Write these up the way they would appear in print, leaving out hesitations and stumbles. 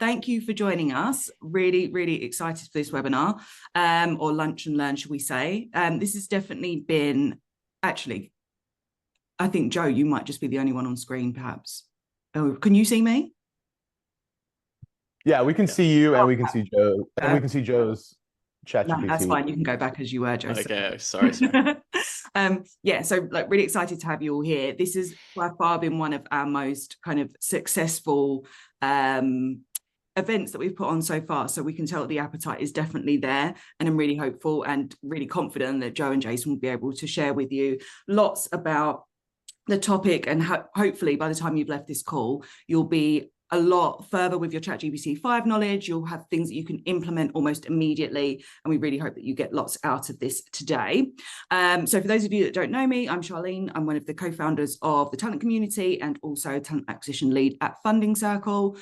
Thank you for joining us. Really, really excited for this webinar, or lunch and learn, should we say. This has definitely been, actually, I think, Joe, you might just be the only one on screen, perhaps. Oh, can you see me? Yeah, we can see you and we can see Joe, and we can see Joe's No, that's ChatGPT. fine. You can go back as you were, Joe. Okay, sorry. Yeah, so like really excited to have you all here. This has by far been one of our most kind of successful events that we've put on so far. So we can tell the appetite is definitely there. And I'm really hopeful and really confident that Joe and Jason will be able to share with you lots about the topic, and hopefully by the time you've left this call, you'll be a lot further with your ChatGPT-5 knowledge. You'll have things that you can implement almost immediately. And we really hope that you get lots out of this today. So for those of you that don't know me, I'm Charlene. I'm one of the co-founders of the Talent Community and also Talent Acquisition Lead at Funding Circle.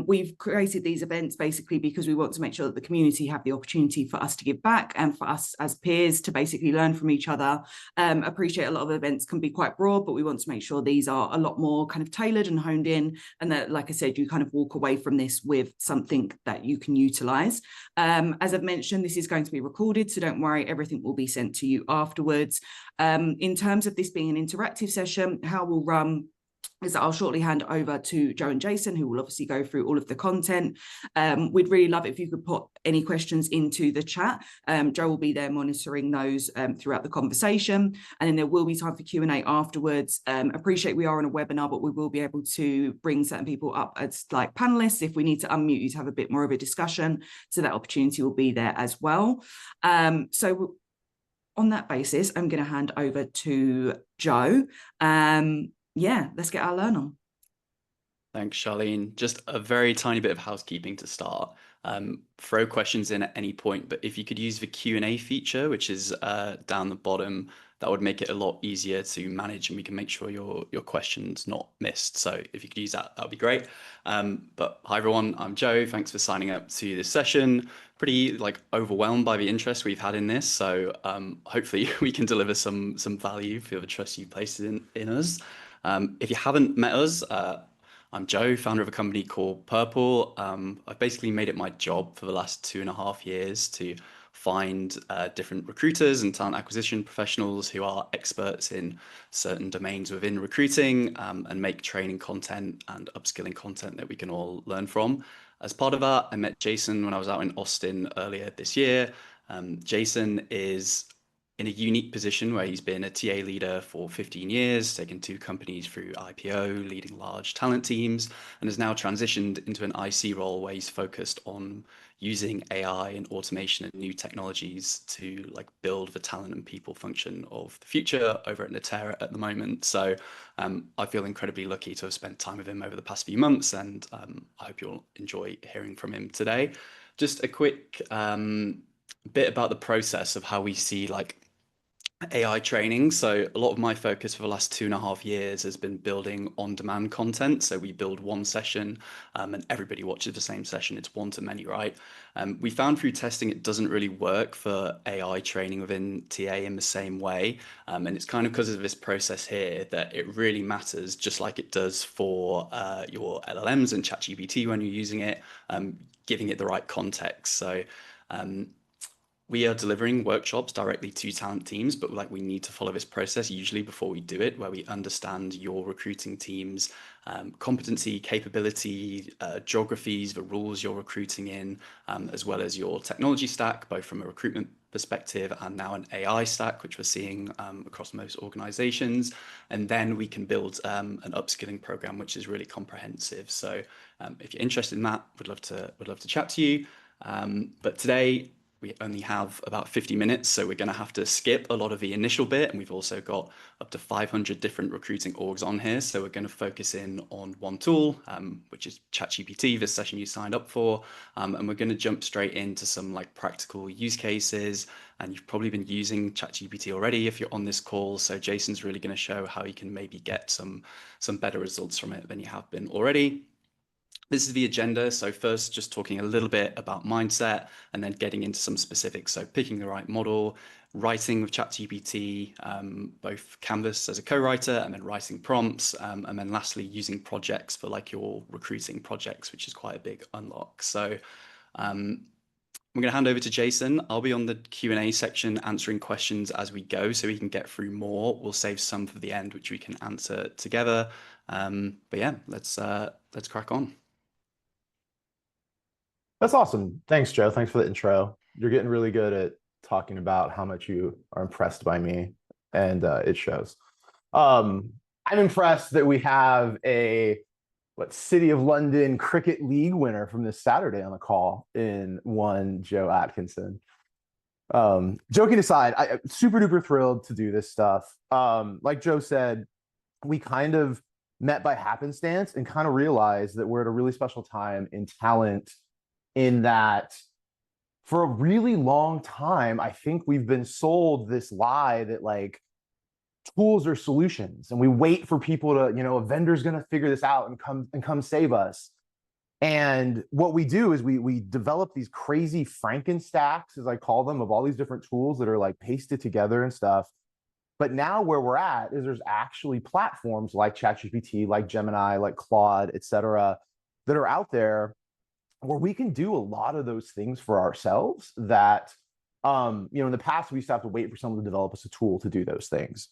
We've created these events basically because we want to make sure that the community have the opportunity for us to give back and for us as peers to basically learn from each other. Appreciate a lot of events can be quite broad, but we want to make sure these are a lot more kind of tailored and honed in, and that, like I said, you kind of walk away from this with something that you can utilize. As I've mentioned, this is going to be recorded, so don't worry, everything will be sent to you afterwards. In terms of this being an interactive session, how we'll run is that I'll shortly hand over to Joe and Jason, who will obviously go through all of the content. We'd really love it if you could put any questions into the chat. Joe will be there monitoring those throughout the conversation. And then there will be time for Q&A afterwards. Appreciate we are on a webinar, but we will be able to bring certain people up as like panelists if we need to unmute you to have a bit more of a discussion. So that opportunity will be there as well. So on that basis, I'm going to hand over to Joe. Yeah, let's get our learn on. Thanks, Charlene. Just a very tiny bit of housekeeping to start. Throw questions in at any point, but if you could use the Q&A feature, which is down the bottom, that would make it a lot easier to manage, and we can make sure your question's not missed. So if you could use that, that would be great. But hi everyone, I'm Joe. Thanks for signing up to this session. Pretty overwhelmed by the interest we've had in this. So hopefully we can deliver some value for the trust you placed in us. If you haven't met us, I'm Joe, founder of a company called Purple. I've basically made it my job for the last 2.5 years to find different recruiters and talent acquisition professionals who are experts in certain domains within recruiting, and make training content and upskilling content that we can all learn from. As part of that, I met Jason when I was out in Austin earlier this year. Jason is in a unique position where he's been a TA leader for 15 years, taken 2 companies through IPO, leading large talent teams, and has now transitioned into an IC role where he's focused on using AI and automation and new technologies to build the talent and people function of the future over at Natera at the moment. So I feel incredibly lucky to have spent time with him over the past few months, and I hope you'll enjoy hearing from him today. Just a quick bit about the process of how we see AI training. So a lot of my focus for the last 2.5 years has been building on-demand content. So we build one session and everybody watches the same session. It's one to many, right? We found through testing it doesn't really work for AI training within TA in the same way. And it's kind of because of this process here that it really matters, just like it does for your LLMs and ChatGPT when you're using it, giving it the right context. So we are delivering workshops directly to talent teams, but we need to follow this process usually before we do it, where we understand your recruiting team's competency, capability, geographies, the rules you're recruiting in, as well as your technology stack, both from a recruitment perspective and now an AI stack, which we're seeing across most organizations. And then we can build an upskilling program, which is really comprehensive. So if you're interested in that, would love to chat to you. But today, we only have about 50 minutes, so we're going to have to skip a lot of the initial bit, and we've also got up to 500 different recruiting orgs on here, so we're going to focus in on one tool, which is ChatGPT, this session you signed up for, and we're going to jump straight into some practical use cases, and you've probably been using ChatGPT already if you're on this call, so Jason's really going to show how you can maybe get some better results from it than you have been already. This is the agenda. So first, just talking a little bit about mindset and then getting into some specifics. So picking the right model, writing with ChatGPT, both Canvas as a co-writer and then writing prompts. And then lastly, using projects for like your recruiting projects, which is quite a big unlock. So I'm going to hand over to Jason. I'll be on the Q&A section answering questions as we go so we can get through more. We'll save some for the end, which we can answer together. But yeah, let's crack on. That's awesome. Thanks, Joe. Thanks for the intro. You're getting really good at talking about how much you are impressed by me, and it shows. I'm impressed that we have a City of London Cricket League winner from this Saturday on the call in one Joe Atkinson. Joking aside, I'm super duper thrilled to do this stuff. Like Joe said, we kind of met by happenstance and kind of realized that we're at a really special time in talent, in that for a really long time, I think we've been sold this lie that like tools are solutions, and we wait for people to, a vendor's going to figure this out and come save us. And what we do is we develop these crazy Frankenstacks, as I call them, of all these different tools that are like pasted together and stuff. But now where we're at is there's actually platforms like ChatGPT, like Gemini, like Claude, et cetera, that are out there where we can do a lot of those things for ourselves that, in the past, we used to have to wait for someone to develop us a tool to do those things.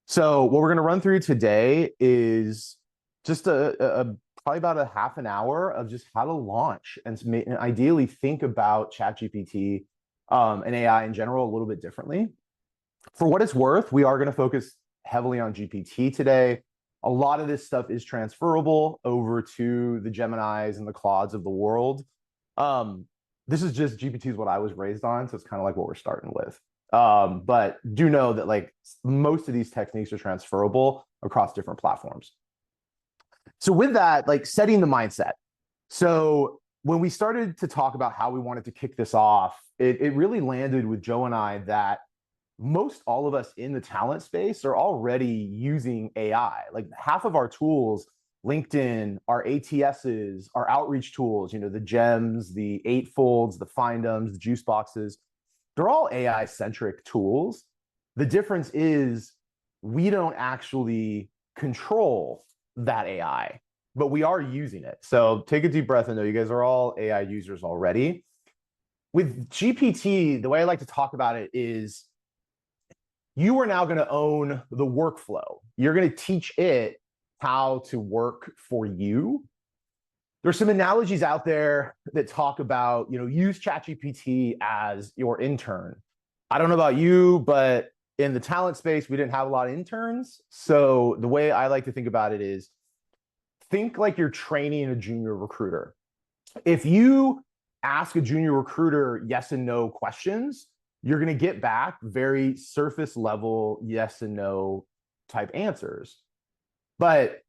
So what we're going to run through today is just probably about a half an hour of just how to launch and ideally think about ChatGPT and AI in general a little bit differently. For what it's worth, we are going to focus heavily on GPT today. A lot of this stuff is transferable over to the Geminis and the Claudes of the world. This is just GPT is what I was raised on, so it's kind of like what we're starting with. But do know that like most of these techniques are transferable across different platforms. So with that, like setting the mindset. So when we started to talk about how we wanted to kick this off, it really landed with Joe and I that most all of us in the talent space are already using AI. Like half of our tools, LinkedIn, our ATSs, our outreach tools, the Gems, the Eightfolds, the Find'ems, the Juice Boxes, they're all AI-centric tools. The difference is we don't actually control that AI, but we are using it. So take a deep breath and know you guys are all AI users already. With GPT, the way I like to talk about it is you are now going to own the workflow. You're going to teach it how to work for you. There's some analogies out there that talk about, use ChatGPT as your intern. I don't know about you, but in the talent space, we didn't have a lot of interns. So the way I like to think about it is think like you're training a junior recruiter. If you ask a junior recruiter yes and no questions, you're going to get back very surface level yes and no type answers. But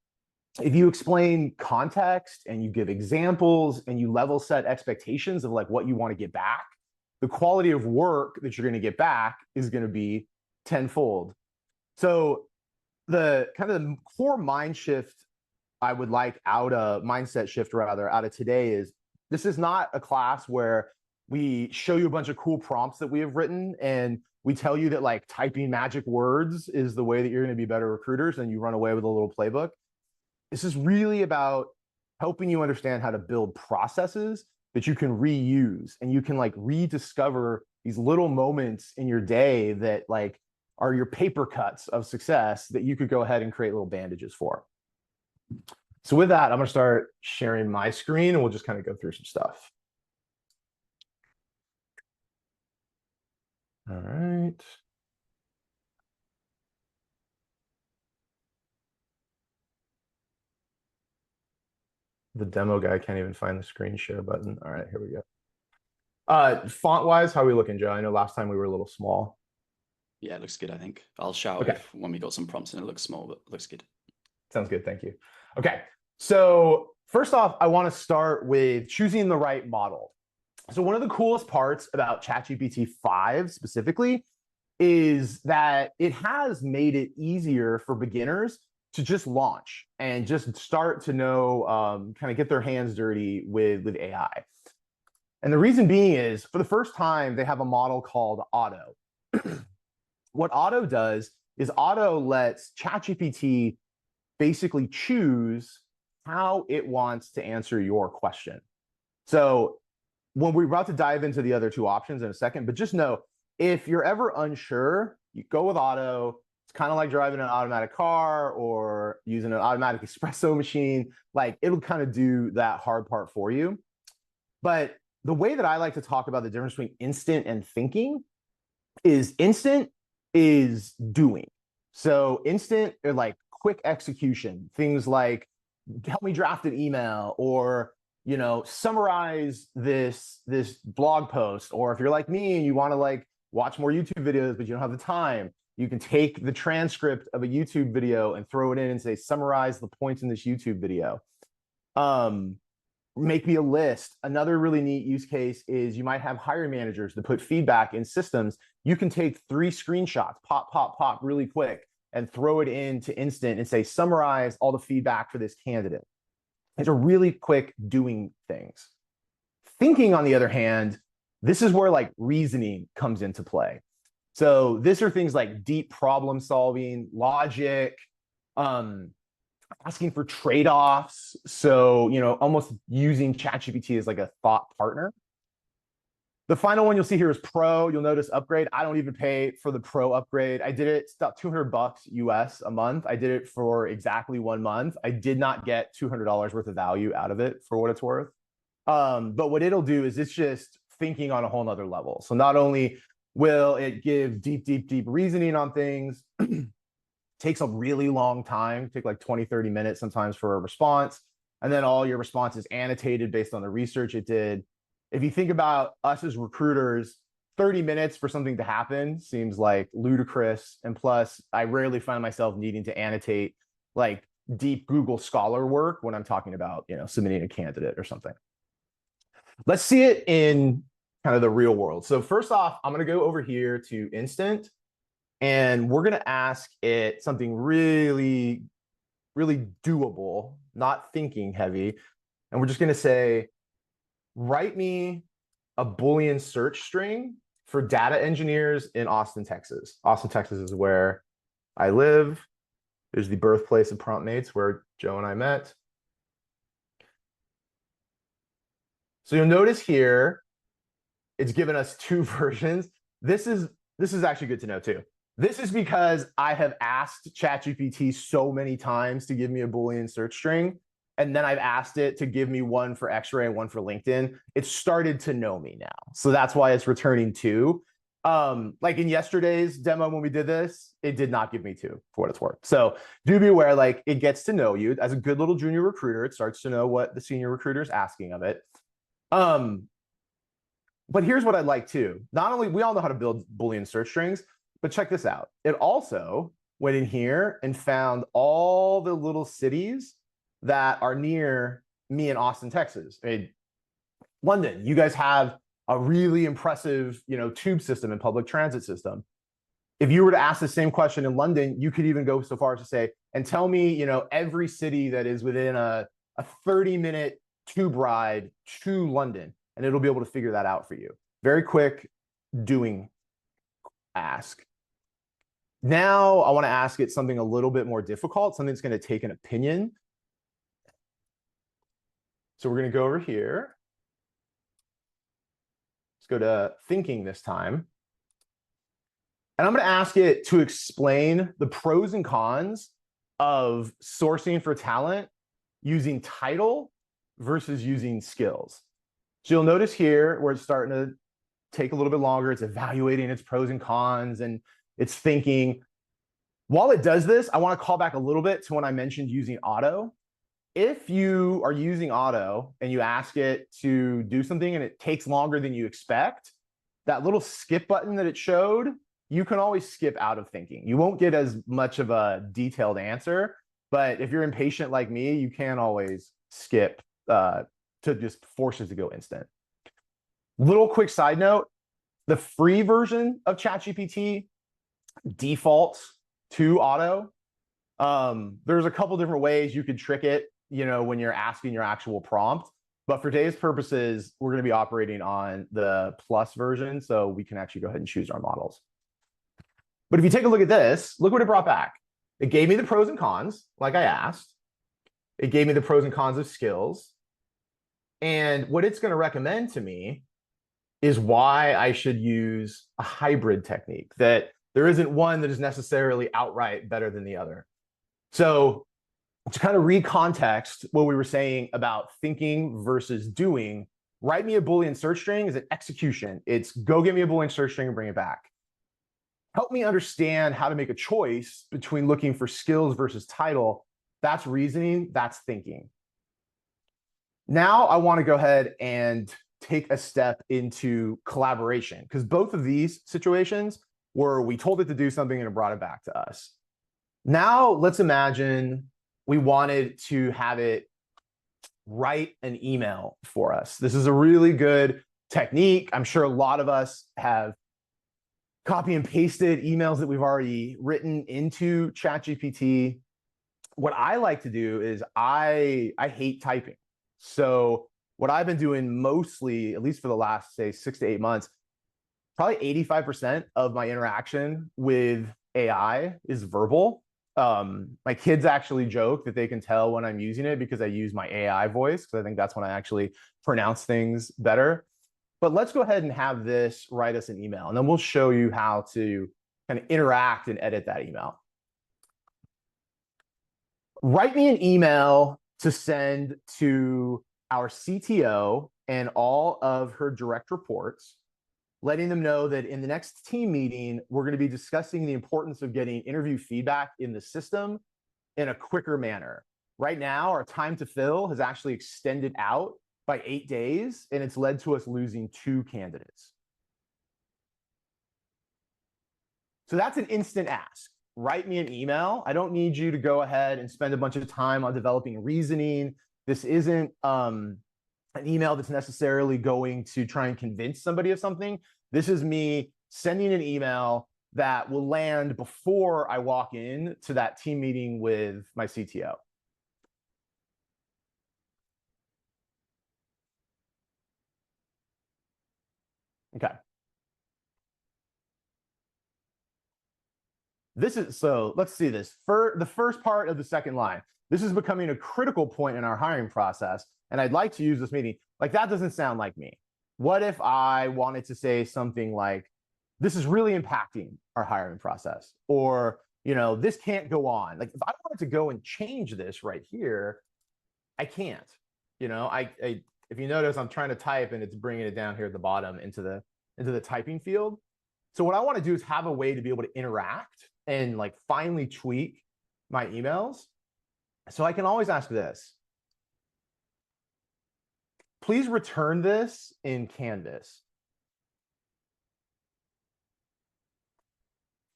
if you explain context and you give examples and you level set expectations of like what you want to get back, the quality of work that you're going to get back is going to be tenfold. So the kind of the core mindset shift out of today is this is not a class where we show you a bunch of cool prompts that we have written and we tell you that like typing magic words is the way that you're going to be better recruiters and you run away with a little playbook. This is really about helping you understand how to build processes that you can reuse and you can like rediscover these little moments in your day that like are your paper cuts of success that you could go ahead and create little bandages for. So with that, I'm going to start sharing my screen and we'll just kind of go through some stuff. All right. The demo guy can't even find the screen share button. All right, here we go. Font wise, how are we looking, Joe? I know last time we were a little small. Yeah, it looks good, I think. I'll shout if when we got some prompts and it looks small, but it looks good. Sounds good, thank you. Okay, so first off, I want to start with choosing the right model. So one of the coolest parts about ChatGPT-5 specifically is that it has made it easier for beginners to just launch and just start to know, kind of get their hands dirty with AI. And the reason being is, for the first time, they have a model called Auto. What Auto does is Auto lets ChatGPT basically choose how it wants to answer your question. So when we're about to dive into the other two options in a second, but just know, if you're ever unsure, you go with Auto. It's kind of like driving an automatic car or using an automatic espresso machine. Like, it'll kind of do that hard part for you. But the way that I like to talk about the difference between instant and thinking is, instant is doing. So instant are like quick execution, things like help me draft an email, or summarize this blog post. Or if you're like me and you want to like watch more YouTube videos but you don't have the time, you can take the transcript of a YouTube video and throw it in and say, summarize the points in this YouTube video. Make me a list. Another really neat use case is, you might have hiring managers to put feedback in systems. You can take 3 screenshots, pop, really quick, and throw it into Instant and say, summarize all the feedback for this candidate. It's a really quick doing things. Thinking, on the other hand, this is where like reasoning comes into play. So these are things like deep problem solving, logic, asking for trade-offs. So, almost using ChatGPT as like a thought partner. The final one you'll see here is Pro. You'll notice upgrade. I don't even pay for the Pro upgrade. I did it, it's about $200 US a month. I did it for exactly 1 month. I did not get $200 worth of value out of it, for what it's worth. But what it'll do is, it's just thinking on a whole nother level. So not only will it give deep reasoning on things, takes a really long time, take like 20-30 minutes sometimes for a response. And then all your response is annotated based on the research it did. If you think about us as recruiters, 30 minutes for something to happen seems like ludicrous. And plus, I rarely find myself needing to annotate like deep Google Scholar work when I'm talking about, submitting a candidate or something. Let's see it in kind of the real world. So first off, I'm going to go over here to Instant, and we're going to ask it something really doable, not thinking heavy. And we're just going to say, write me a Boolean search string for data engineers in Austin, Texas. Austin, Texas is where I live. There's the birthplace of PromptMates, where Joe and I met. So you'll notice here, it's given us 2 versions. This is actually good to know too. This is because I have asked ChatGPT so many times to give me a Boolean search string, and then I've asked it to give me one for X-Ray and one for LinkedIn. It started to know me now. So that's why it's returning 2. Like in yesterday's demo when we did this, it did not give me 2, for what it's worth. So do be aware, like, it gets to know you. As a good little junior recruiter, it starts to know what the senior recruiter is asking of it. But here's what I'd like too. Not only, we all know how to build Boolean search strings, but check this out. It also went in here and found all the little cities that are near me in Austin, Texas. I mean, London, you guys have a really impressive, tube system and public transit system. If you were to ask the same question in London, you could even go so far as to say, and tell me, every city that is within a 30-minute tube ride to London, and it'll be able to figure that out for you. Very quick doing ask. Now I want to ask it something a little bit more difficult, something that's going to take an opinion. So we're going to go over here. Let's go to thinking this time. And I'm going to ask it to explain the pros and cons of sourcing for talent using title versus using skills. So you'll notice here where it's starting to take a little bit longer. It's evaluating its pros and cons, and it's thinking. While it does this, I want to call back a little bit to when I mentioned using Auto. If you are using Auto and you ask it to do something and it takes longer than you expect, that little skip button that it showed, you can always skip out of thinking. You won't get as much of a detailed answer, but if you're impatient like me, you can always skip to just force it to go instant. Little quick side note, the free version of ChatGPT defaults to Auto. There's a couple different ways you could trick it, when you're asking your actual prompt. But for today's purposes, we're going to be operating on the plus version, so we can actually go ahead and choose our models. But if you take a look at this, look what it brought back. It gave me the pros and cons, like I asked. It gave me the pros and cons of skills. And what it's going to recommend to me is why I should use a hybrid technique, that there isn't one that is necessarily outright better than the other. So to kind of recontext what we were saying about thinking versus doing, write me a Boolean search string is an execution. It's go get me a Boolean search string and bring it back. Help me understand how to make a choice between looking for skills versus title. That's reasoning, that's thinking. Now I want to go ahead and take a step into collaboration, because both of these situations were we told it to do something and it brought it back to us. Now let's imagine we wanted to have it write an email for us. This is a really good technique. I'm sure a lot of us have copy and pasted emails that we've already written into ChatGPT. What I like to do is I hate typing. So what I've been doing mostly, at least for the last, say, 6 to 8 months, probably 85% of my interaction with AI is verbal. My kids actually joke that they can tell when I'm using it because I use my AI voice, because I think that's when I actually pronounce things better. But let's go ahead and have this write us an email, and then we'll show you how to kind of interact and edit that email. Write me an email to send to our CTO and all of her direct reports, letting them know that in the next team meeting, we're going to be discussing the importance of getting interview feedback in the system in a quicker manner. Right now, our time to fill has actually extended out by 8 days, and it's led to us losing 2 candidates. So that's an instant ask. Write me an email. I don't need you to go ahead and spend a bunch of time on developing reasoning. This isn't an email that's necessarily going to try and convince somebody of something. This is me sending an email that will land before I walk in to that team meeting with my CTO. Okay. So let's see this. For the first part of the second line, this is becoming a critical point in our hiring process, and I'd like to use this meeting. Like, that doesn't sound like me. What if I wanted to say something like, this is really impacting our hiring process, or, this can't go on. Like, if I wanted to go and change this right here, I can't. If you notice, I'm trying to type and it's bringing it down here at the bottom into the typing field. So what I want to do is have a way to be able to interact and like finally tweak my emails. So I can always ask this: please return this in Canvas.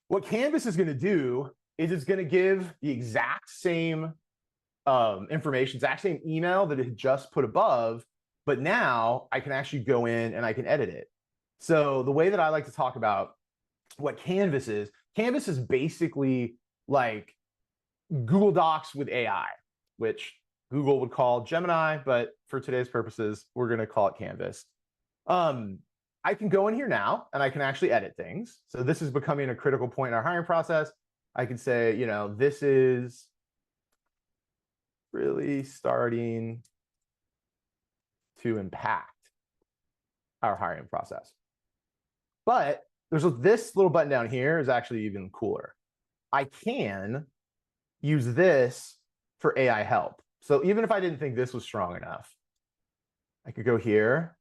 What Canvas is going to do is it's going to give the exact same information, exact same email that it just put above, but now I can actually go in and I can edit it. So the way that I like to talk about what Canvas is basically like Google Docs with AI, which Google would call Gemini, but for today's purposes, we're going to call it Canvas. I can go in here now and I can actually edit things. So this is becoming a critical point in our hiring process. I can say, this is really starting to impact our hiring process. But there's this little button down here is actually even cooler. I can use this for AI help. So even if I didn't think this was strong enough, I could go here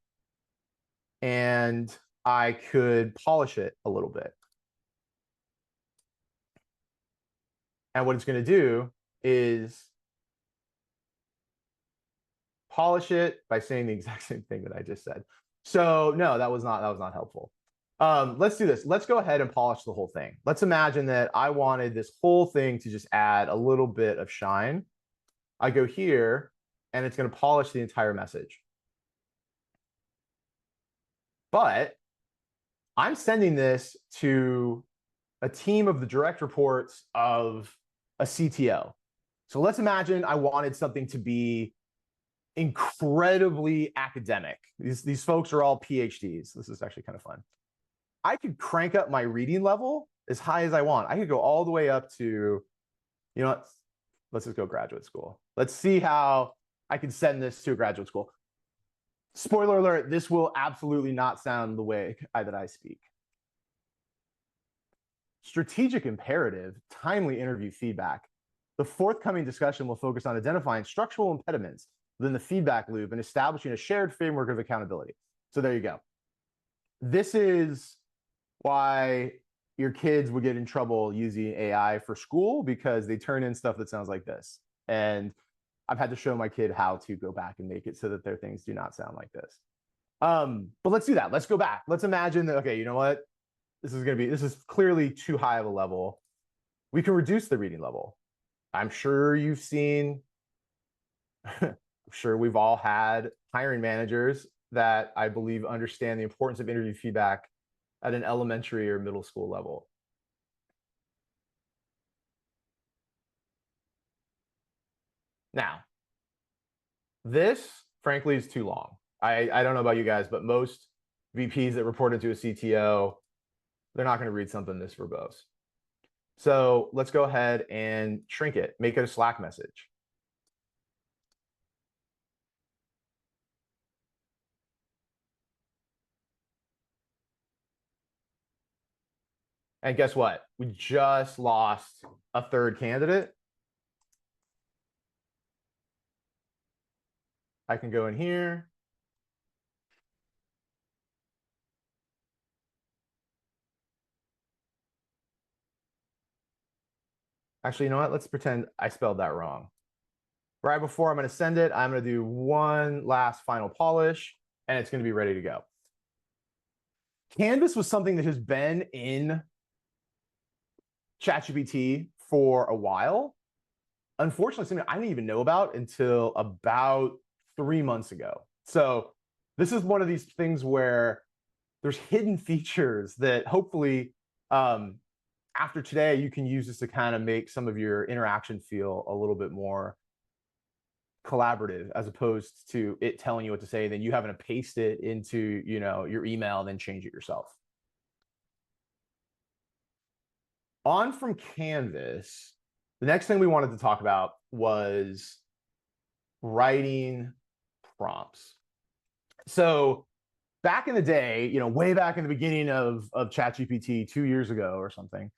and I could polish it a little bit. And what it's going to do is polish it by saying the exact same thing that I just said. So no, that was not helpful. Let's do this. Let's go ahead and polish the whole thing. Let's imagine that I wanted this whole thing to just add a little bit of shine. I go here and it's going to polish the entire message. But I'm sending this to a team of the direct reports of a CTO. So let's imagine I wanted something to be incredibly academic. These folks are all PhDs. This is actually kind of fun. I could crank up my reading level as high as I want. I could go all the way up to, you know what? Let's just go graduate school. Let's see how I can send this to a graduate school. Spoiler alert, this will absolutely not sound the way that I speak. Strategic imperative, timely interview feedback. The forthcoming discussion will focus on identifying structural impediments within the feedback loop and establishing a shared framework of accountability. So there you go. This is why your kids would get in trouble using AI for school, because they turn in stuff that sounds like this. And I've had to show my kid how to go back and make it so that their things do not sound like this. But let's do that. Let's go back. Let's imagine that, okay, you know what? This is clearly too high of a level. We can reduce the reading level. I'm sure you've seen, I'm sure we've all had hiring managers that I believe understand the importance of interview feedback at an elementary or middle school level. Now, this, frankly, is too long. I don't know about you guys, but most VPs that report into a CTO, they're not going to read something this verbose. So let's go ahead and shrink it, make it a Slack message. And guess what? We just lost a third candidate. I can go in here. Actually, you know what? Let's pretend I spelled that wrong. Right before I'm going to send it, I'm going to do one last final polish, and it's going to be ready to go. Canvas was something that has been in ChatGPT for a while. Unfortunately, something I didn't even know about until about 3 months ago. So this is one of these things where there's hidden features that hopefully after today, you can use this to kind of make some of your interaction feel a little bit more collaborative, as opposed to it telling you what to say, then you having to paste it into, you know, your email and then change it yourself. On from Canvas, the next thing we wanted to talk about was writing prompts. So back in the day, you know, way back in the beginning of ChatGPT 2 years ago or something,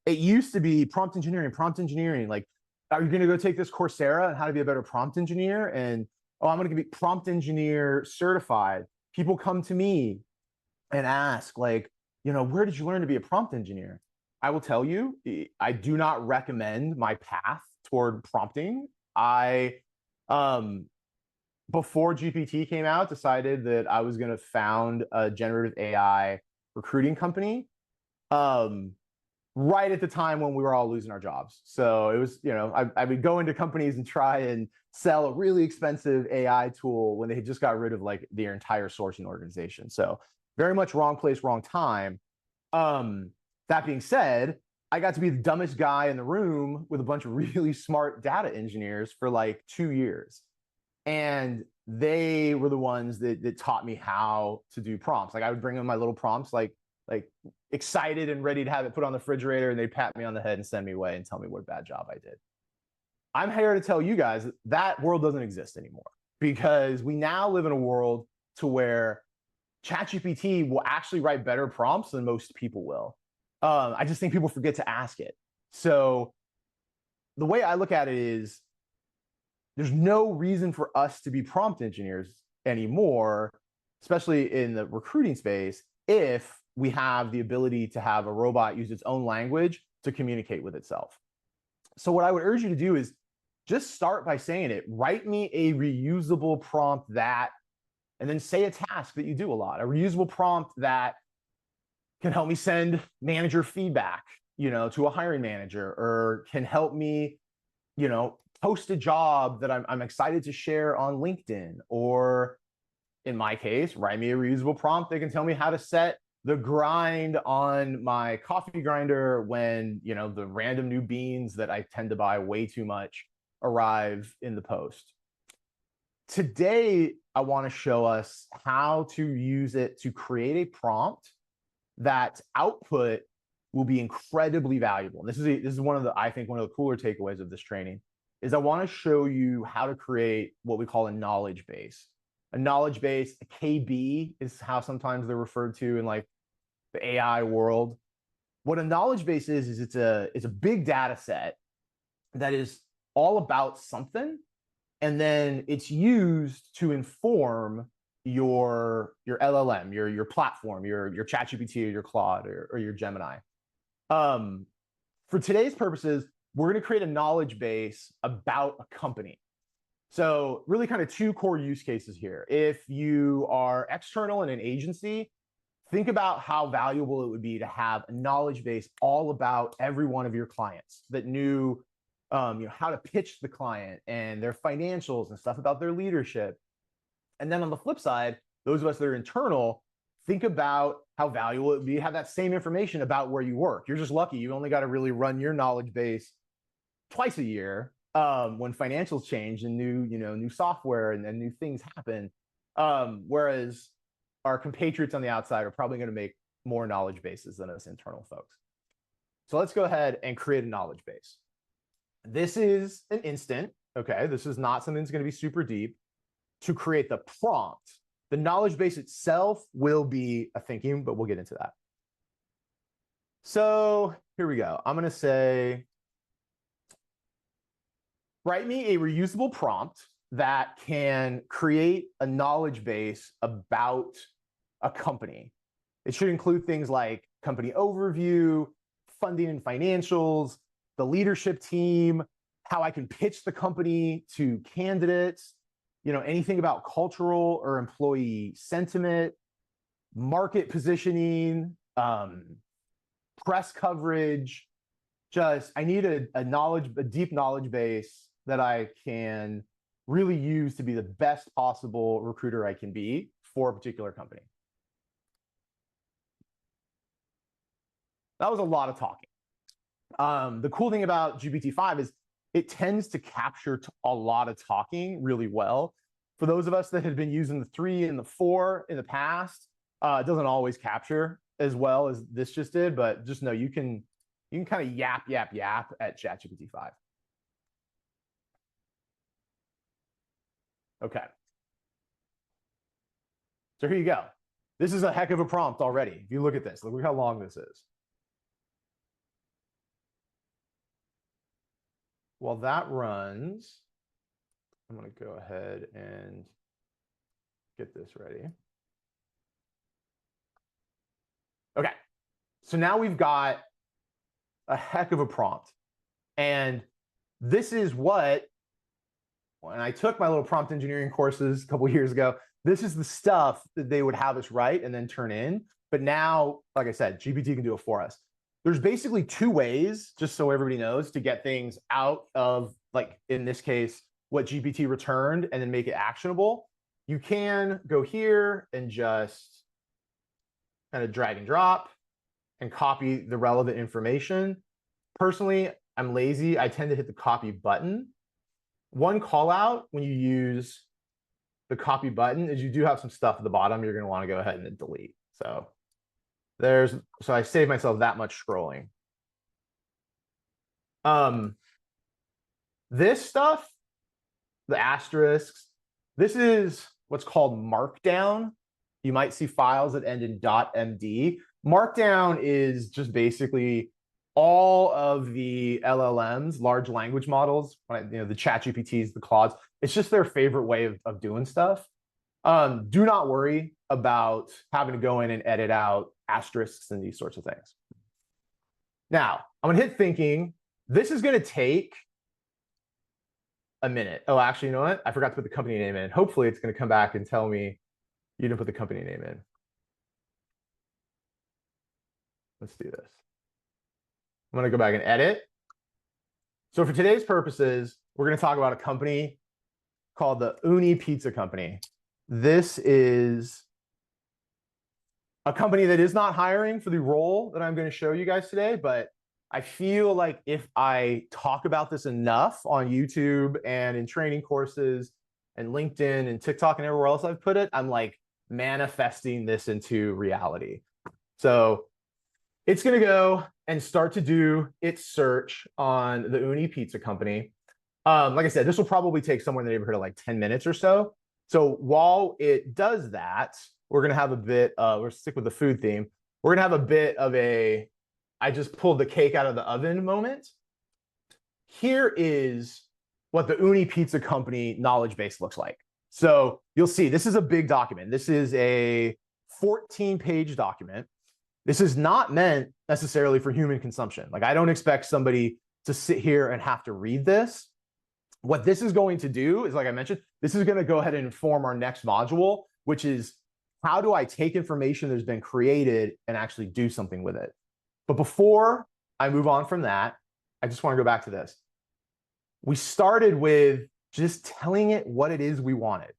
it used to be prompt engineering. Like, are you going to go take this Coursera on how to be a better prompt engineer? And, oh, I'm going to be prompt engineer certified. People come to me and ask, like, you know, where did you learn to be a prompt engineer? I will tell you, I do not recommend my path toward prompting. I, before GPT came out, decided that I was going to found a generative AI recruiting company. Right at the time when we were all losing our jobs. So it was, you know, I would go into companies and try and sell a really expensive AI tool when they had just got rid of like their entire sourcing organization. So very much wrong place, wrong time. That being said, I got to be the dumbest guy in the room with a bunch of really smart data engineers for like 2 years. And they were the ones that taught me how to do prompts. Like I would bring them my little prompts, like excited and ready to have it put on the refrigerator, and they'd pat me on the head and send me away and tell me what a bad job I did. I'm here to tell you guys that that world doesn't exist anymore, because we now live in a world to where ChatGPT will actually write better prompts than most people will. I just think people forget to ask it. So the way I look at it is there's no reason for us to be prompt engineers anymore, especially in the recruiting space, if we have the ability to have a robot use its own language to communicate with itself. So what I would urge you to do is just start by saying it. Write me a reusable prompt that, and then say a task that you do a lot. A reusable prompt that can help me send manager feedback, you know, to a hiring manager, or can help me, you know, post a job that I'm excited to share on LinkedIn, or in my case, write me a reusable prompt that can tell me how to set the grind on my coffee grinder when, you know, the random new beans that I tend to buy way too much arrive in the post. Today, I want to show us how to use it to create a prompt that output will be incredibly valuable. And this is one of the, I think, one of the cooler takeaways of this training is I want to show you how to create what we call a knowledge base. A knowledge base, a KB is how sometimes they're referred to in like the AI world. What a knowledge base is it's a big data set that is all about something, and then it's used to inform your LLM, your platform, your ChatGPT or your Claude or your Gemini. For today's purposes, we're going to create a knowledge base about a company. So really kind of two core use cases here. If you are external in an agency, think about how valuable it would be to have a knowledge base all about every one of your clients that knew how to pitch the client and their financials and stuff about their leadership. And then on the flip side, those of us that are internal, think about how valuable it would be to have that same information about where you work. You're just lucky. You only got to really run your knowledge base twice a year when financials change and new software and new things happen. Whereas our compatriots on the outside are probably going to make more knowledge bases than us internal folks. So let's go ahead and create a knowledge base. This is an instant, okay? This is not something that's going to be super deep. To create the prompt, the knowledge base itself will be a thinking, but we'll get into that. So here we go. I'm going to say, write me a reusable prompt that can create a knowledge base about a company. It should include things like company overview, funding and financials, the leadership team, how I can pitch the company to candidates, anything about cultural or employee sentiment, market positioning, press coverage. I need a deep knowledge base that I can really use to be the best possible recruiter I can be for a particular company. That was a lot of talking. The cool thing about GPT-5 is it tends to capture a lot of talking really well. For those of us that had been using the 3 and the 4 in the past, it doesn't always capture as well as this just did, but just know you can kind of yap at ChatGPT-5. Okay. So here you go. This is a heck of a prompt already. If you look at this, look how long this is. While that runs, I'm going to go ahead and get this ready. Okay, so now we've got a heck of a prompt. And this is what, when I took my little prompt engineering courses a couple of years ago, this is the stuff that they would have us write and then turn in. But now, like I said, GPT can do it for us. There's basically 2 ways, just so everybody knows, to get things out of, like in this case, what GPT returned and then make it actionable. You can go here and just kind of drag and drop and copy the relevant information. Personally, I'm lazy. I tend to hit the copy button. One call out when you use the copy button is you do have some stuff at the bottom you're going to want to go ahead and delete. So I save myself that much scrolling. This stuff, the asterisks, this is what's called Markdown. You might see files that end in .md. Markdown is just basically all of the LLMs, large language models, the ChatGPTs, the Claudes. It's just their favorite way of doing stuff. Do not worry about having to go in and edit out asterisks and these sorts of things. Now, I'm going to hit thinking. This is going to take a minute. Oh, actually, you know what? I forgot to put the company name in. Hopefully, it's going to come back and tell me you didn't put the company name in. Let's do this. I'm going to go back and edit. So for today's purposes, we're going to talk about a company called the Uni Pizza Company. This is a company that is not hiring for the role that I'm going to show you guys today, but I feel like if I talk about this enough on YouTube and in training courses and LinkedIn and TikTok and everywhere else I've put it, I'm like manifesting this into reality. So it's going to go and start to do its search on the Uni Pizza Company. Like I said, this will probably take somewhere in the neighborhood of like 10 minutes or so. So while it does that, we're going to have a bit, we're stick with the food theme. We're going to have a bit of a, I just pulled the cake out of the oven moment. Here is what the Uni Pizza Company knowledge base looks like. So you'll see, this is a big document. This is a 14-page document. This is not meant necessarily for human consumption. Like I don't expect somebody to sit here and have to read this. What this is going to do is, like I mentioned, this is going to go ahead and inform our next module, which is how do I take information that's been created and actually do something with it? But before I move on from that, I just want to go back to this. We started with just telling it what it is we wanted.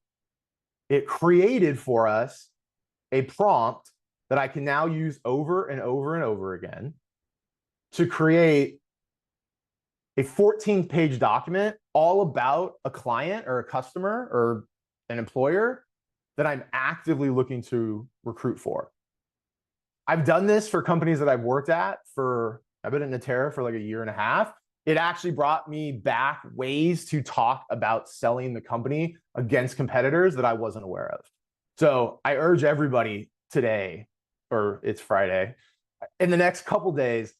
It created for us a prompt that I can now use over and over and over again to create a 14-page document all about a client or a customer or an employer that I'm actively looking to recruit for. I've done this for companies that I've worked at for, I've been at Natera for like a year and a half. It actually brought me back ways to talk about selling the company against competitors that I wasn't aware of. So I urge everybody today, or it's Friday, in the next couple days,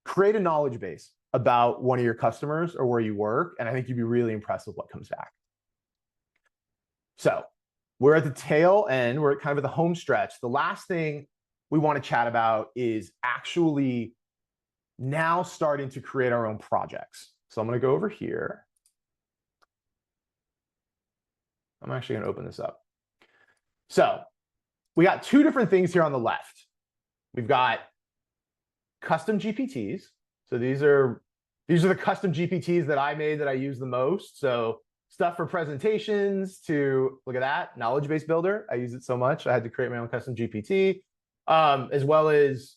create a knowledge base about one of your customers or where you work, and I think you'd be really impressed with what comes back. So we're at the tail end, we're at kind of at the home stretch. The last thing we want to chat about is actually now starting to create our own projects. So I'm going to go over here. I'm actually going to open this up. So we got two different things here on the left. We've got custom GPTs. So these are the custom GPTs that I made that I use the most. So stuff for presentations to, look at that, knowledge base builder. I use it so much. I had to create my own custom GPT, as well as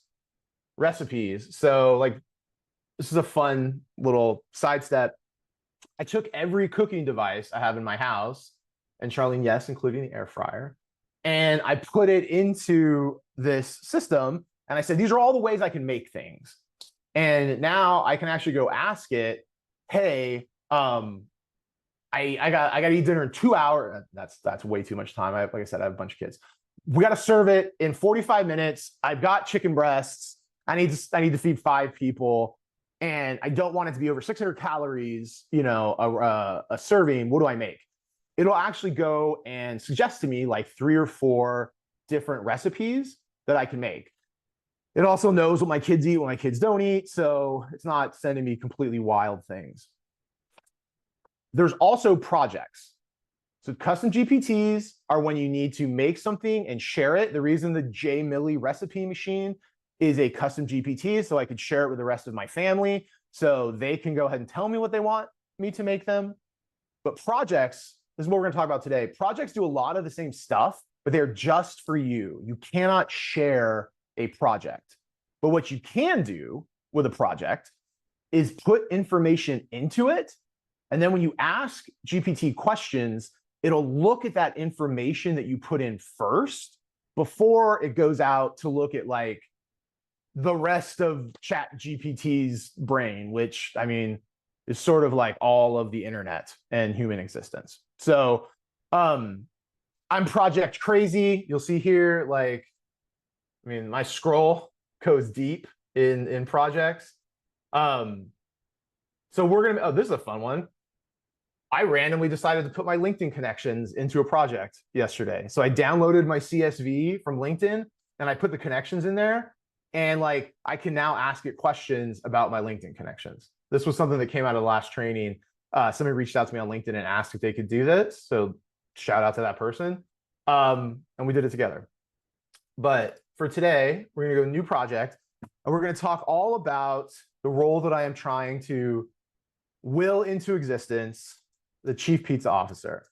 recipes. So like, this is a fun little sidestep. I took every cooking device I have in my house, and Charlene, yes, including the air fryer, and I put it into this system. And I said, these are all the ways I can make things. And now I can actually go ask it, hey, I got to eat dinner in 2 hours. That's way too much time. Like I said, I have a bunch of kids. We got to serve it in 45 minutes. I've got chicken breasts. I need to feed 5 people, and I don't want it to be over 600 calories, you know, a serving. What do I make? It'll actually go and suggest to me like 3 or 4 different recipes that I can make. It also knows what my kids eat, what my kids don't eat, so it's not sending me completely wild things. There's also projects. So custom GPTs are when you need to make something and share it. The reason the J Millie recipe machine is a custom GPT, so I could share it with the rest of my family, so they can go ahead and tell me what they want me to make them. But projects, this is what we're going to talk about today. Projects do a lot of the same stuff, but they're just for you. You cannot share a project. But what you can do with a project is put information into it. And then when you ask GPT questions, it'll look at that information that you put in first before it goes out to look at like the rest of ChatGPT's brain, which, I mean, is sort of like all of the internet and human existence. So I'm project crazy. You'll see here, like, I mean, my scroll goes deep in projects. So we're gonna, oh, this is a fun one. I randomly decided to put my LinkedIn connections into a project yesterday. So I downloaded my CSV from LinkedIn and I put the connections in there. And like, I can now ask it questions about my LinkedIn connections. This was something that came out of the last training. Somebody reached out to me on LinkedIn and asked if they could do this. So shout out to that person. And we did it together. But for today, we're gonna go to a new project and we're gonna talk all about the role that I am trying to will into existence, the Chief Pizza Officer.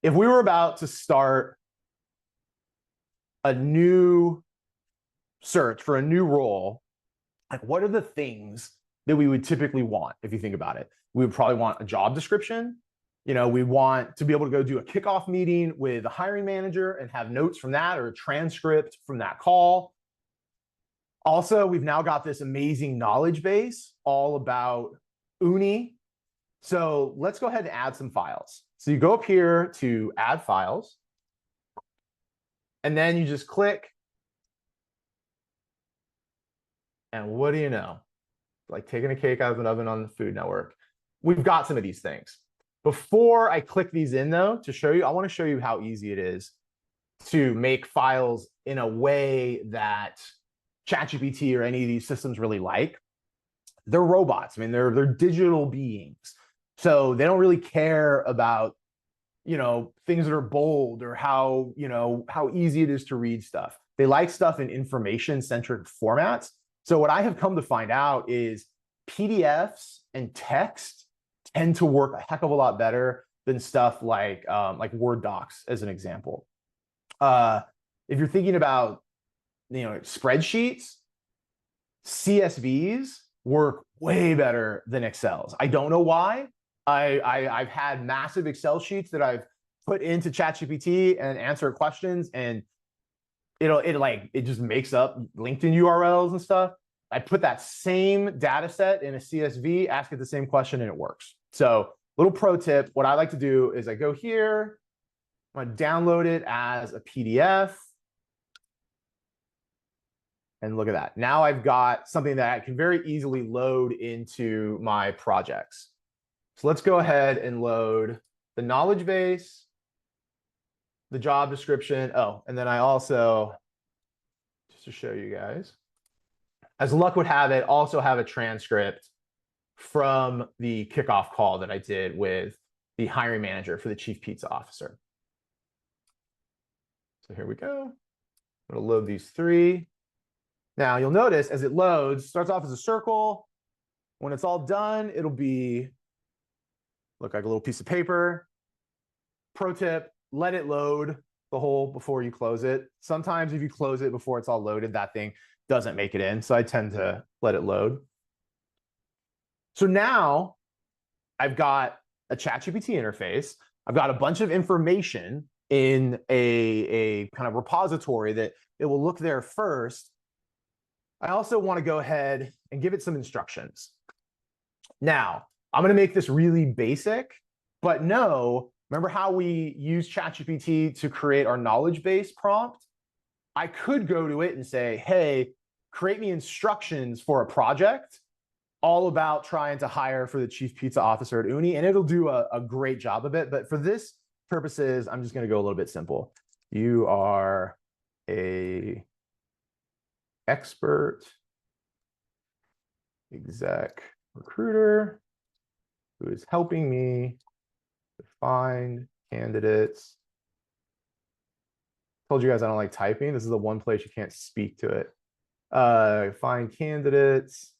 if we were about to start a new search for a new role, like what are the things that we would typically want if you think about it? We would probably want a job description. You know, we want to be able to go do a kickoff meeting with a hiring manager and have notes from that or a transcript from that call. Also, we've now got this amazing knowledge base all about Uni. So let's go ahead and add some files. So you go up here to add files, and then you just click. And what do you know? Like taking a cake out of an oven on the Food Network. We've got some of these things. Before I click these in though, to show you, I want to show you how easy it is to make files in a way that ChatGPT or any of these systems really like. They're robots. I mean, they're digital beings. So they don't really care about, you know, things that are bold or how, you know, how easy it is to read stuff. They like stuff in information-centric formats. So what I have come to find out is PDFs and text tend to work a heck of a lot better than stuff like Word docs, as an example. If you're thinking about, you know, spreadsheets, CSVs work way better than Excels. I don't know why. I've had massive Excel sheets that I've put into ChatGPT and answer questions, and it just makes up LinkedIn URLs and stuff. I put that same data set in a CSV, ask it the same question, and it works. So little pro tip, what I like to do is I go here, I'm gonna download it as a PDF. And look at that. Now I've got something that I can very easily load into my projects. So let's go ahead and load the knowledge base, the job description. Oh, and then I also, just to show you guys, as luck would have it, also have a transcript from the kickoff call that I did with the hiring manager for the chief pizza officer. So here we go. I'm going to load these three. Now you'll notice as it loads, starts off as a circle. When it's all done, it'll look like a little piece of paper. Pro tip, let it load the whole before you close it. Sometimes if you close it before it's all loaded, that thing doesn't make it in. So I tend to let it load. So now I've got a ChatGPT interface. I've got a bunch of information in a kind of repository that it will look there first. I also want to go ahead and give it some instructions. Now, I'm going to make this really basic, but remember how we use ChatGPT to create our knowledge base prompt? I could go to it and say, hey, create me instructions for a project all about trying to hire for the chief pizza officer at Uni, and it'll do a great job of it. But for this purposes, I'm just going to go a little bit simple. You are a expert exec recruiter who is helping me to find candidates. Told you guys I don't like typing. This is the one place you can't speak to it. Find candidates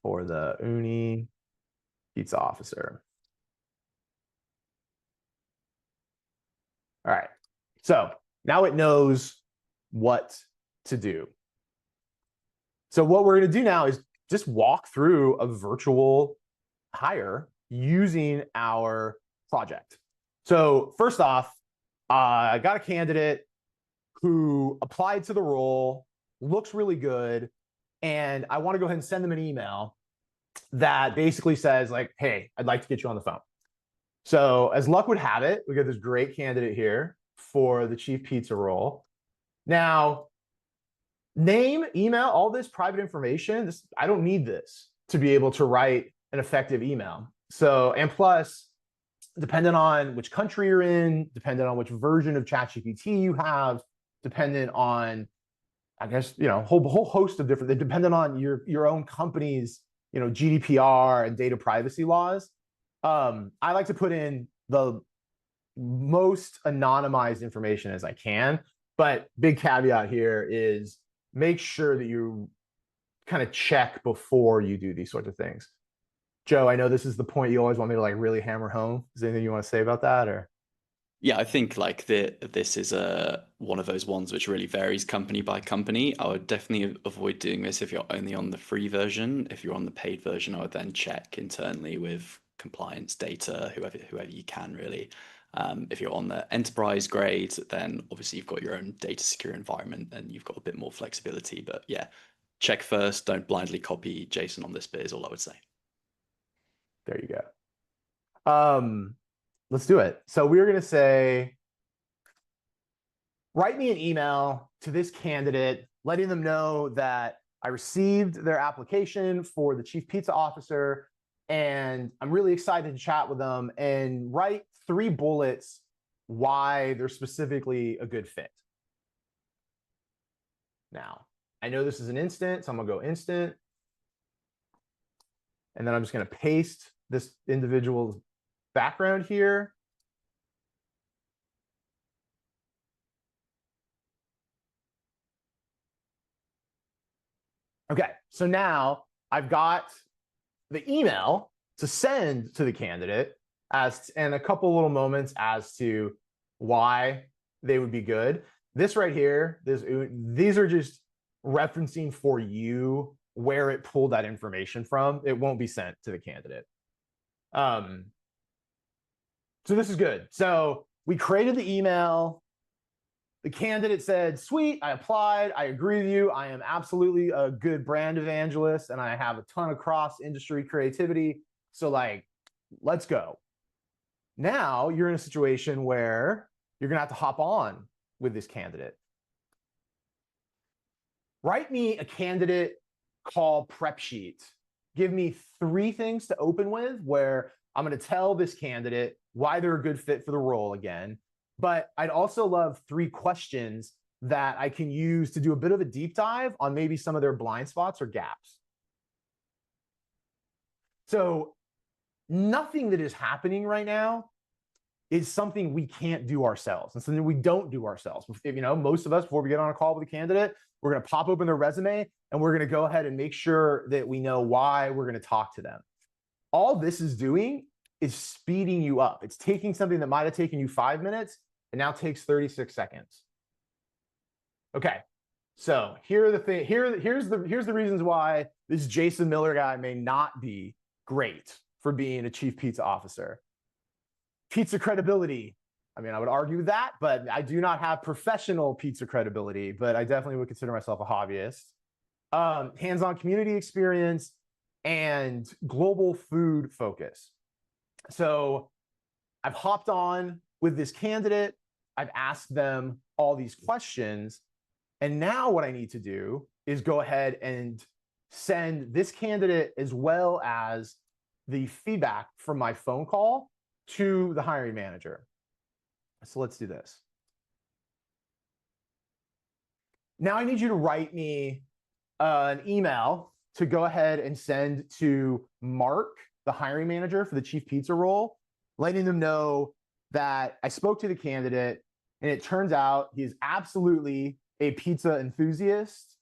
for the Uni pizza officer. All right, so now it knows what to do. So what we're going to do now is just walk through a virtual hire using our project. So first off, I got a candidate who applied to the role, looks really good, and I want to go ahead and send them an email that basically says like, hey, I'd like to get you on the phone. So as luck would have it, we got this great candidate here for the chief pizza role. Now, name, email, all this private information, I don't need this to be able to write an effective email. So, and plus, depending on which country you're in, depending on which version of ChatGPT you have, dependent on, I guess, whole host of different, depending on your own company's, GDPR and data privacy laws. I like to put in the most anonymized information as I can, but big caveat here is make sure that you kind of check before you do these sorts of things. Joe, I know this is the point you always want me to like really hammer home. Is there anything you want to say about that, or? Yeah, I think like this is one of those ones which really varies company by company. I would definitely avoid doing this if you're only on the free version. If you're on the paid version, I would then check internally with compliance data, whoever you can really. If you're on the enterprise grade, then obviously you've got your own data secure environment and you've got a bit more flexibility. But yeah, check first. Don't blindly copy Jason on this bit is all I would say. There you go. Let's do it. So we're going to say, write me an email to this candidate, letting them know that I received their application for the chief pizza officer, and I'm really excited to chat with them, and write 3 bullets why they're specifically a good fit. Now, I know this is an instant, so I'm going to go instant. And then I'm just going to paste this individual's background here. Okay, so now I've got the email to send to the candidate and a couple little moments as to why they would be good. This right here, these are just referencing for you where it pulled that information from. It won't be sent to the candidate. So this is good. So we created the email. The candidate said, sweet, I applied. I agree with you. I am absolutely a good brand evangelist and I have a ton of cross-industry creativity. So like, let's go. Now you're in a situation where you're going to have to hop on with this candidate. Write me a candidate call prep sheet. Give me 3 things to open with where I'm going to tell this candidate why they're a good fit for the role again. But I'd also love 3 questions that I can use to do a bit of a deep dive on maybe some of their blind spots or gaps. So nothing that is happening right now is something we can't do ourselves and something we don't do ourselves. If, you know, most of us, before we get on a call with a candidate, we're going to pop open their resume and we're going to go ahead and make sure that we know why we're going to talk to them. All this is doing is speeding you up. It's taking something that might have taken you 5 minutes and now takes 36 seconds. Okay, so here are the thing. Here's the reasons why this Jason Miller guy may not be great for being a chief pizza officer. Pizza credibility. I mean, I would argue that, but I do not have professional pizza credibility, but I definitely would consider myself a hobbyist. Hands-on community experience and global food focus. So I've hopped on with this candidate. I've asked them all these questions. And now what I need to do is go ahead and send this candidate as well as the feedback from my phone call to the hiring manager. So let's do this. Now I need you to write me an email to go ahead and send to Mark, the hiring manager for the chief pizza role, letting them know that I spoke to the candidate and it turns out he's absolutely a pizza enthusiast.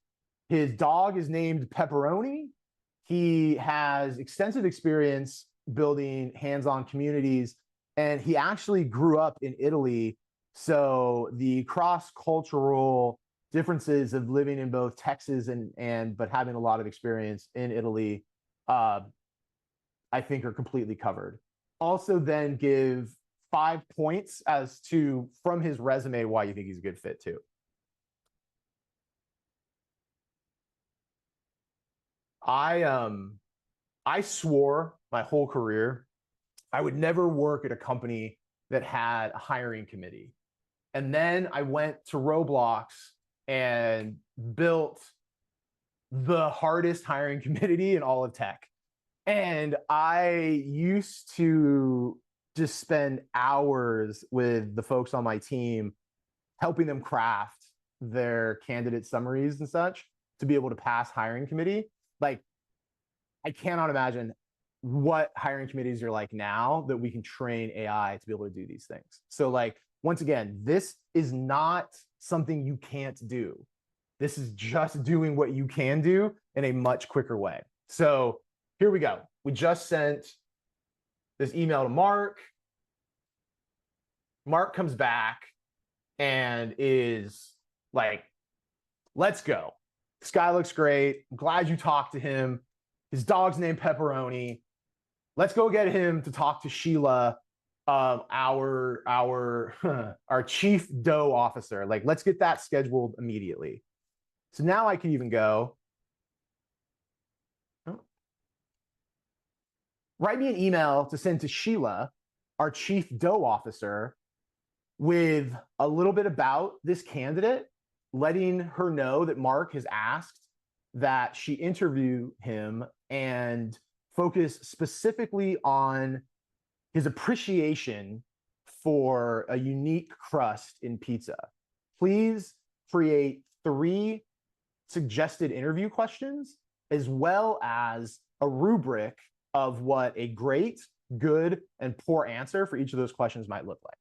His dog is named Pepperoni. He has extensive experience building hands-on communities, and he actually grew up in Italy. So the cross-cultural differences of living in both Texas but having a lot of experience in Italy, I think are completely covered. Also then give 5 points as to, from his resume, why you think he's a good fit too. I swore my whole career I would never work at a company that had a hiring committee. And then I went to Roblox and built the hardest hiring committee in all of tech. And I used to just spend hours with the folks on my team, helping them craft their candidate summaries and such to be able to pass hiring committee. Like, I cannot imagine what hiring committees are like now that we can train AI to be able to do these things. So like, once again, this is not something you can't do. This is just doing what you can do in a much quicker way. So here we go. We just sent this email to Mark. Mark comes back and is like, let's go. This guy looks great. I'm glad you talked to him. His dog's named Pepperoni. Let's go get him to talk to Sheila, our chief dough officer. Like, let's get that scheduled immediately. So now I can even go, write me an email to send to Sheila, our chief dough officer, with a little bit about this candidate, letting her know that Mark has asked that she interview him and focus specifically on his appreciation for a unique crust in pizza. Please create 3 suggested interview questions, as well as a rubric of what a great, good, and poor answer for each of those questions might look like.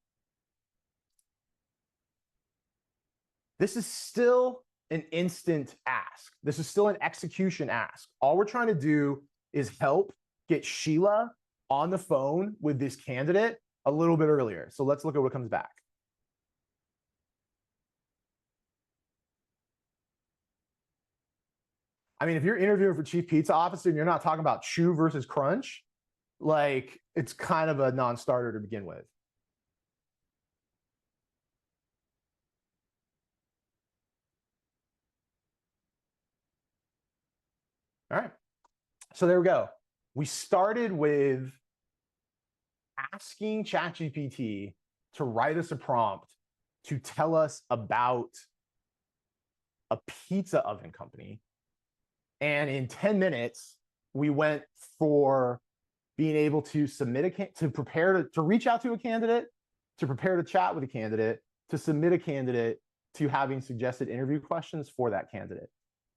This is still an instant ask. This is still an execution ask. All we're trying to do is help get Sheila on the phone with this candidate a little bit earlier. So let's look at what comes back. I mean, if you're interviewing for chief pizza officer and you're not talking about chew versus crunch, like, it's kind of a non-starter to begin with. All right. So there we go. We started with asking ChatGPT to write us a prompt to tell us about a pizza oven company. And in 10 minutes, we went for being able to submit to reach out to a candidate, to prepare to chat with a candidate, to submit a candidate, to having suggested interview questions for that candidate.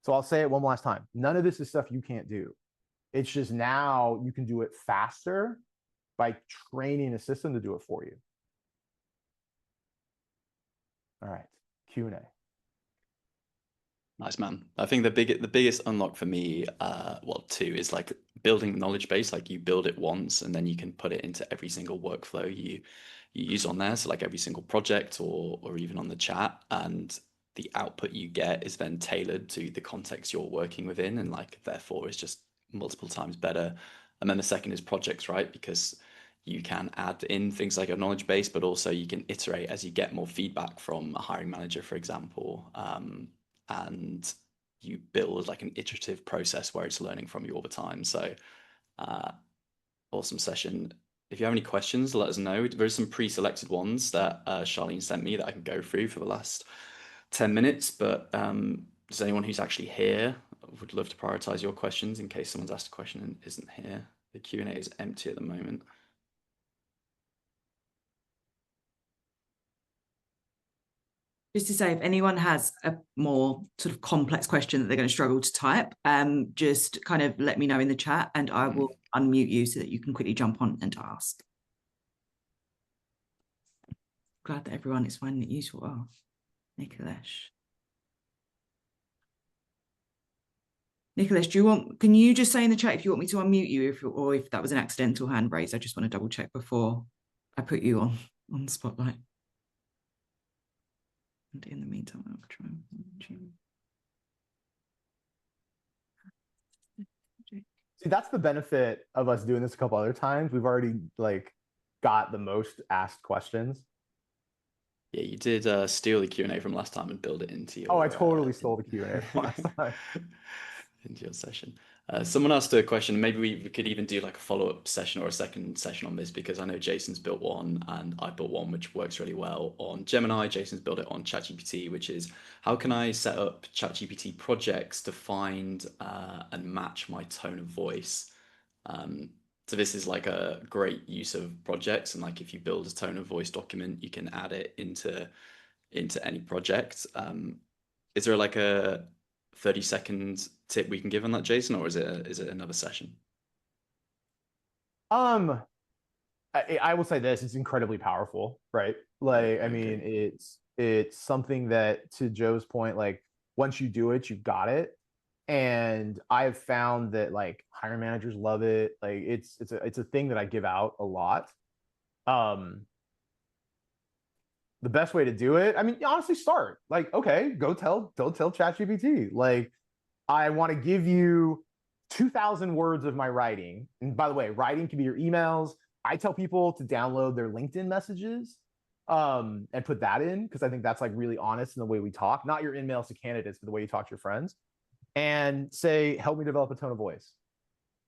So I'll say it one last time. None of this is stuff you can't do. It's just now you can do it faster by training a system to do it for you. All right, Q&A. Nice, man. I think the biggest unlock for me, well, 2 is like building knowledge base. Like, you build it once and then you can put it into every single workflow you use on there. So like every single project or even on the chat, and the output you get is then tailored to the context you're working within, and like therefore is just multiple times better. And then the second is projects, right? Because you can add in things like a knowledge base, but also you can iterate as you get more feedback from a hiring manager, for example. And you build like an iterative process where it's learning from you all the time. So awesome session. If you have any questions, let us know. There's some pre-selected ones that Charlene sent me that I can go through for the last 10 minutes, but does anyone who's actually here would love to prioritize your questions in case someone's asked a question and isn't here? The Q&A is empty at the moment. Just to say, if anyone has a more sort of complex question that they're going to struggle to type, just kind of let me know in the chat and I will unmute you so that you can quickly jump on and ask. Glad that everyone is finding it useful. Oh, Nicholas, can you just say in the chat if you want me to unmute you, or if that was an accidental hand raise? I just want to double check before I put you on the spotlight. And in the meantime, I'll try and See, that's the benefit of us doing this a couple other times. We've already like got the most asked questions. Yeah, you did steal the Q&A from last time and build it into your... Oh, I totally stole the Q&A from last time. Into your session. Someone asked a question. Maybe we could even do like a follow-up session or a second session on this, because I know Jason's built one and I built one which works really well on Gemini. Jason's built it on ChatGPT, which is how can I set up ChatGPT projects to find and match my tone of voice. So this is like a great use of projects, and like if you build a tone of voice document, you can add it into any project. Is there like a 30-second tip we can give on that, Jason, or is it another session? I will say this: it's incredibly powerful, right? Like, I mean, it's something that, to Joe's point, like once you do it, you got it. And I've found that like hiring managers love it. Like it's a thing that I give out a lot. the best way to do it, I mean, honestly, start like, okay, go tell ChatGPT, like, I want to give you 2,000 words of my writing. And by the way, writing can be your emails. I tell people to download their LinkedIn messages and put that in, because I think that's like really honest in the way we talk, not your emails to candidates, but the way you talk to your friends. And say, help me develop a tone of voice.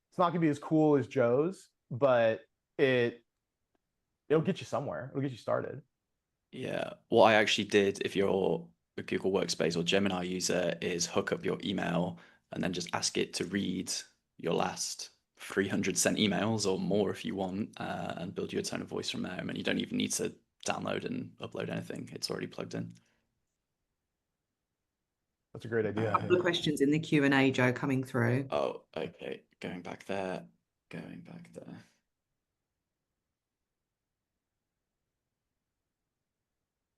It's not gonna be as cool as Joe's, but it'll get you somewhere. It'll get you started. Yeah, what I actually did, if you're a Google Workspace or Gemini user, is hook up your email and then just ask it to read your last 300 sent emails or more if you want, and build you a tone of voice from there. I mean, you don't even need to download and upload anything. It's already plugged in. That's a great idea. A couple of questions in the Q&A, Joe, coming through. Oh, okay. Going back there. Going back there.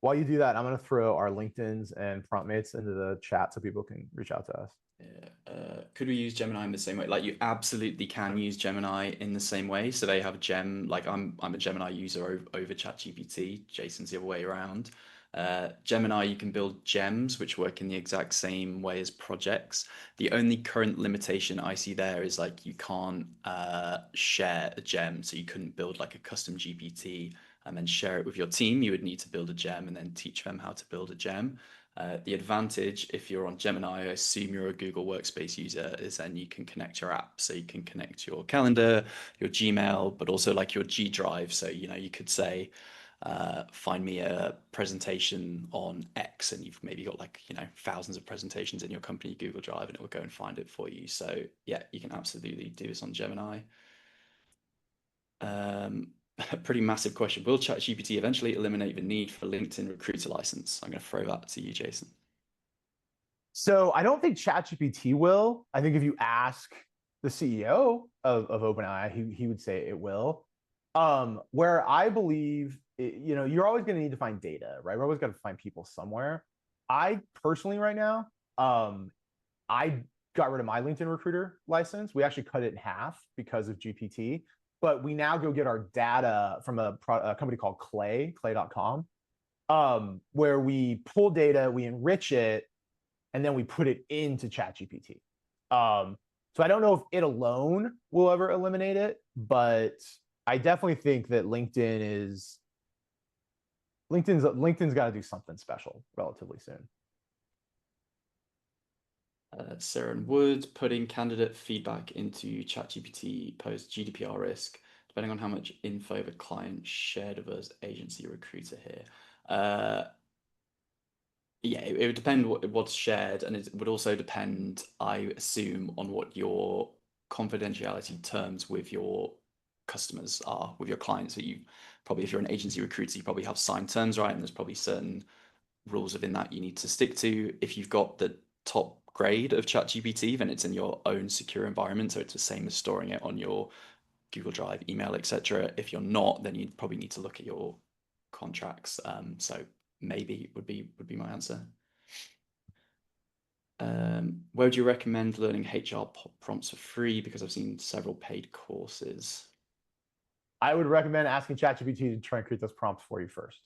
While you do that, I'm going to throw our LinkedIn's and prompt mates into the chat so people can reach out to us. Yeah. Could we use Gemini in the same way? Like, you absolutely can use Gemini in the same way. So they have like I'm a Gemini user over ChatGPT. Jason's the other way around. Gemini, you can build gems which work in the exact same way as projects. The only current limitation I see there is like you can't share a gem, so you couldn't build like a custom GPT and then share it with your team. You would need to build a gem and then teach them how to build a gem. The advantage, if you're on Gemini, I assume you're a Google Workspace user, is then you can connect your app. So you can connect your calendar, your Gmail, but also like your G Drive. So, you could say, find me a presentation on X, and you've maybe got like, thousands of presentations in your company Google Drive, and it will go and find it for you. So yeah, you can absolutely do this on Gemini. A pretty massive question. Will ChatGPT eventually eliminate the need for LinkedIn recruiter license? I'm going to throw that to you, Jason. So I don't think ChatGPT will. I think if you ask the CEO of OpenAI, he would say it will. Where I believe, you're always going to need to find data, right? We're always going to find people somewhere. I personally, right now, I got rid of my LinkedIn recruiter license. We actually cut it in half because of GPT. But we now go get our data from a company called clay.com, where we pull data, we enrich it, and then we put it into ChatGPT. So I don't know if it alone will ever eliminate it, but I definitely think that LinkedIn's got to do something special relatively soon. Sarah Wood, putting candidate feedback into ChatGPT pose GDPR risk, depending on how much info the client shared with us, agency recruiter here. Yeah, it would depend what's shared, and it would also depend, I assume, on what your confidentiality terms with your customers are, with your clients. So you probably, if you're an agency recruiter, you probably have signed terms, right? And there's probably certain rules within that you need to stick to. If you've got the top grade of ChatGPT, then it's in your own secure environment, so it's the same as storing it on your Google Drive, email, etc. If you're not, then you'd probably need to look at your contracts. So maybe would be my answer. Where would you recommend learning HR prompts for free? Because I've seen several paid courses. I would recommend asking ChatGPT to try and create those prompts for you first.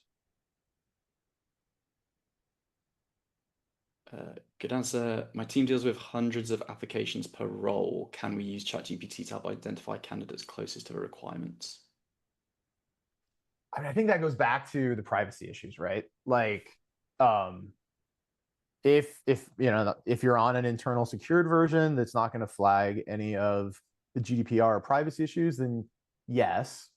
Good answer. My team deals with hundreds of applications per role. Can we use ChatGPT to help identify candidates closest to the requirements? I mean, I think that goes back to the privacy issues, right? Like, if you're on an internal secured version that's not going to flag any of the GDPR or privacy issues, then yes.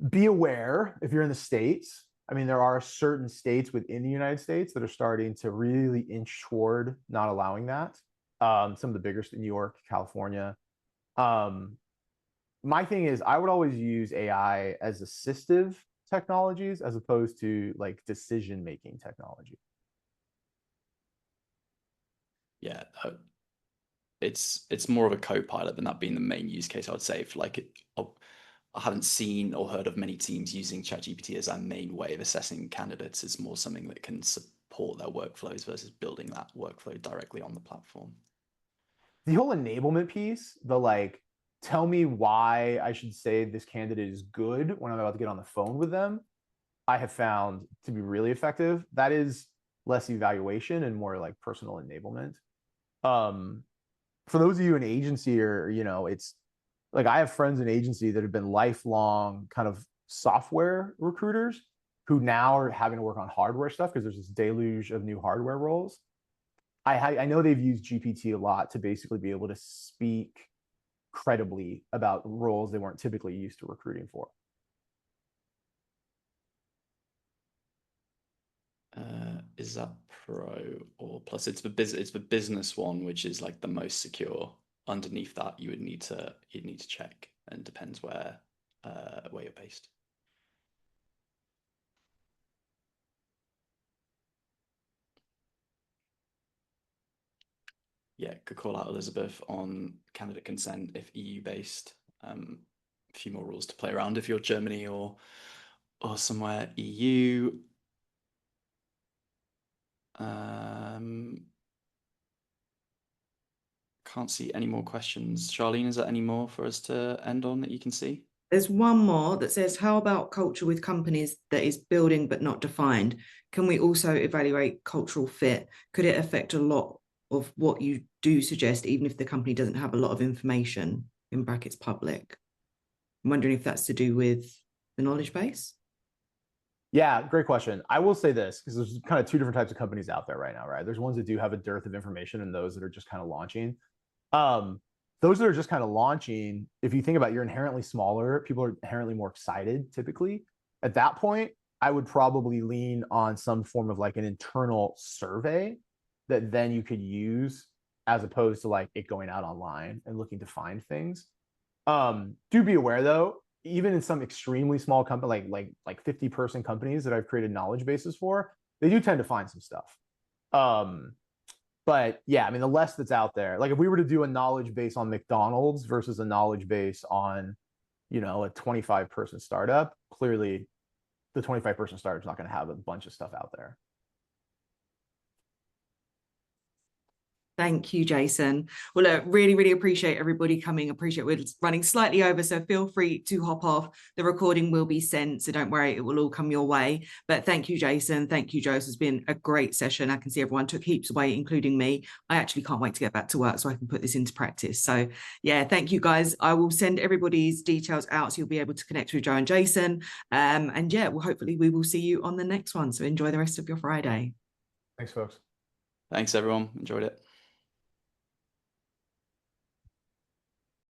Be aware if you're in the States. I mean, there are certain states within the United States that are starting to really inch toward not allowing that. Some of the bigger, New York, California. My thing is, I would always use AI as assistive technologies as opposed to like decision-making technology. Yeah, it's more of a co-pilot than that being the main use case, I would say. For like, I haven't seen or heard of many teams using ChatGPT as our main way of assessing candidates. It's more something that can support their workflows versus building that workflow directly on the platform. The whole enablement piece, the like, tell me why I should say this candidate is good when I'm about to get on the phone with them. I have found to be really effective. That is less evaluation and more like personal enablement. For those of you in agency, or it's like I have friends in agency that have been lifelong kind of software recruiters who now are having to work on hardware stuff because there's this deluge of new hardware roles. I know they've used GPT a lot to basically be able to speak credibly about roles they weren't typically used to recruiting for. Is that Pro or Plus? It's the business one, which is like the most secure. Underneath that, you'd need to check, and depends where you're based. Yeah, could call out Elizabeth on candidate consent if EU based. A few more rules to play around if you're Germany or somewhere EU. Can't see any more questions. Charlene, is there any more for us to end on that you can see? There's one more that says, how about culture with companies that is building but not defined? Can we also evaluate cultural fit? Could it affect a lot of what you do suggest, even if the company doesn't have a lot of information, in brackets public? I'm wondering if that's to do with the knowledge base. Yeah, great question. I will say this, because there's kind of two different types of companies out there right now, right? There's ones that do have a dearth of information and those that are just kind of launching. Those that are just kind of launching, if you think about it, you're inherently smaller, people are inherently more excited typically. At that point, I would probably lean on some form of like an internal survey that then you could use as opposed to like it going out online and looking to find things. Do be aware though, even in some extremely small company, like 50-person companies that I've created knowledge bases for, they do tend to find some stuff. But yeah, I mean, the less that's out there, like if we were to do a knowledge base on McDonald's versus a knowledge base on, a 25-person startup, clearly the 25-person startup is not going to have a bunch of stuff out there. Thank you, Jason. Well, look, really, really appreciate everybody coming. Appreciate we're running slightly over, so feel free to hop off. The recording will be sent, so don't worry, it will all come your way. But thank you, Jason. Thank you, Joe. It's been a great session. I can see everyone took heaps away, including me. I actually can't wait to get back to work so I can put this into practice. So yeah, thank you, guys. I will send everybody's details out so you'll be able to connect with Joe and Jason. And yeah, well, hopefully we will see you on the next one. So enjoy the rest of your Friday. Thanks, folks. Thanks, everyone. Enjoyed it.